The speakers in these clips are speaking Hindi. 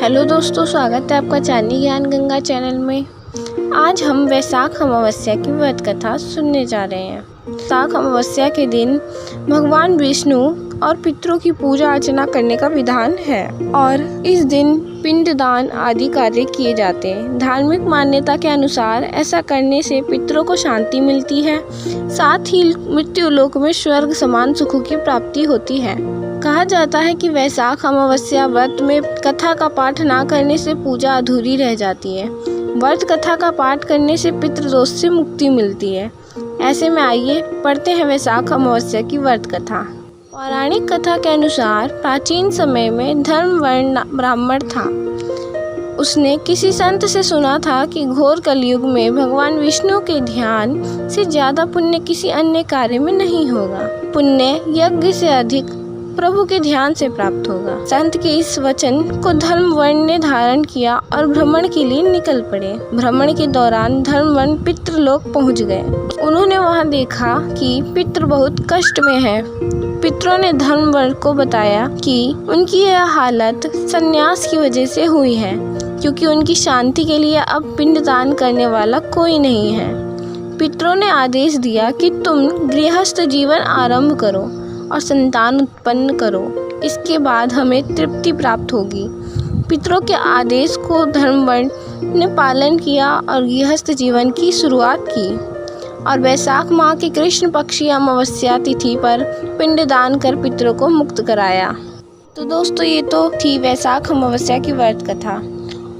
हेलो दोस्तों, स्वागत है आपका चांदी ज्ञान गंगा चैनल में। आज हम वैशाख अमावस्या की व्रत कथा सुनने जा रहे हैं। वैशाख अमावस्या के दिन भगवान विष्णु और पितरों की पूजा अर्चना करने का विधान है और इस दिन पिंडदान आदि कार्य किए जाते हैं। धार्मिक मान्यता के अनुसार ऐसा करने से पितरों को शांति मिलती है, साथ ही मृत्यु लोक में स्वर्ग समान सुखों की प्राप्ति होती है। कहा जाता है कि वैशाख अमावस्या व्रत में कथा का पाठ ना करने से पूजा अधूरी रह जाती है। व्रत कथा का पाठ करने से पितृदोष से मुक्ति मिलती है। ऐसे में आइए पढ़ते हैं वैशाख अमावस्या की व्रत कथा। पौराणिक कथा के अनुसार प्राचीन समय में धर्मवर्ण ब्राह्मण था। उसने किसी संत से सुना था कि घोर कलयुग में भगवान विष्णु के ध्यान से ज्यादा पुण्य किसी अन्य कार्य में नहीं होगा। पुण्य यज्ञ से अधिक प्रभु के ध्यान से प्राप्त होगा। संत के इस वचन को धर्मवर्ण ने धारण किया और भ्रमण के लिए निकल पड़े। भ्रमण के दौरान धर्मवर्ण पितृलोक पहुंच गए। उन्होंने वहां देखा कि पितृ बहुत कष्ट में है। पितरों ने धर्मवर्ण को बताया कि उनकी यह हालत संन्यास की वजह से हुई है, क्योंकि उनकी शांति के लिए अब पिंडदान करने वाला कोई नहीं है। पितरों ने आदेश दिया कि तुम गृहस्थ जीवन आरंभ करो और संतान उत्पन्न करो, इसके बाद हमें तृप्ति प्राप्त होगी। पितरों के आदेश को धर्मवर्ण ने पालन किया और गृहस्थ जीवन की शुरुआत की और वैशाख माह के कृष्ण पक्षी अमावस्या तिथि पर पिंडदान कर पितरों को मुक्त कराया। तो दोस्तों, ये तो थी वैशाख अमावस्या की व्रत कथा।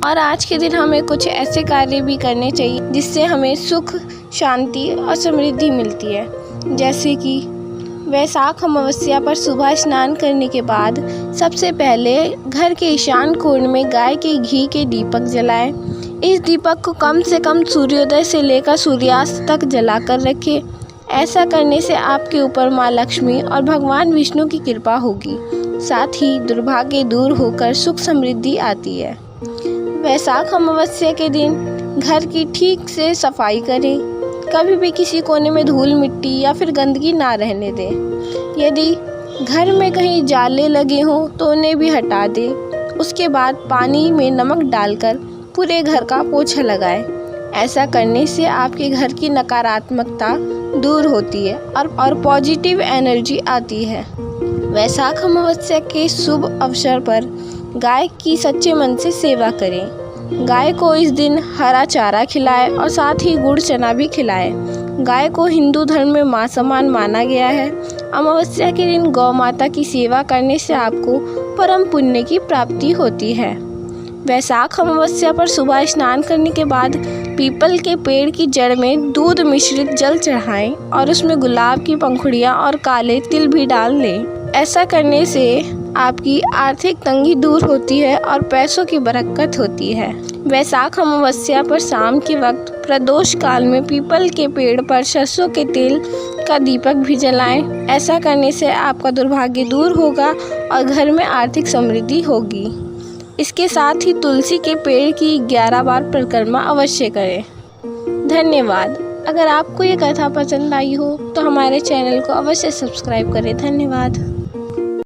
और आज के दिन हमें कुछ ऐसे कार्य भी करने चाहिए जिससे हमें सुख, शांति और समृद्धि मिलती है। जैसे कि वैशाख अमावस्या पर सुबह स्नान करने के बाद सबसे पहले घर के ईशान कोण में गाय के घी के दीपक जलाएं। इस दीपक को कम से कम सूर्योदय से लेकर सूर्यास्त तक जलाकर रखें। ऐसा करने से आपके ऊपर माँ लक्ष्मी और भगवान विष्णु की कृपा होगी, साथ ही दुर्भाग्य दूर होकर सुख समृद्धि आती है। वैशाख अमावस्या के दिन घर की ठीक से सफाई करें। कभी भी किसी कोने में धूल मिट्टी या फिर गंदगी ना रहने दें। यदि घर में कहीं जाले लगे हों तो उन्हें भी हटा दें। उसके बाद पानी में नमक डालकर पूरे घर का पोछा लगाएं। ऐसा करने से आपके घर की नकारात्मकता दूर होती है और पॉजिटिव एनर्जी आती है। वैशाख अमावस्या के शुभ अवसर पर गाय की सच्चे मन से सेवा करें। गाय को इस दिन हरा चारा खिलाएं और साथ ही गुड़ चना भी खिलाएं। गाय को हिंदू धर्म में मां समान माना गया है। अमावस्या के दिन गौ माता की सेवा करने से आपको परम पुण्य की प्राप्ति होती है। वैशाख अमावस्या पर सुबह स्नान करने के बाद पीपल के पेड़ की जड़ में दूध मिश्रित जल चढ़ाएं और उसमें गुलाब की पंखुड़ियां और काले तिल भी डाल लें। ऐसा करने से आपकी आर्थिक तंगी दूर होती है और पैसों की बरकत होती है। वैशाख अमावस्या पर शाम के वक्त प्रदोष काल में पीपल के पेड़ पर सरसों के तेल का दीपक भी जलाएं। ऐसा करने से आपका दुर्भाग्य दूर होगा और घर में आर्थिक समृद्धि होगी। इसके साथ ही तुलसी के पेड़ की 11 बार परिक्रमा अवश्य करें। धन्यवाद। अगर आपको ये कथा पसंद आई हो तो हमारे चैनल को अवश्य सब्सक्राइब करें। धन्यवाद।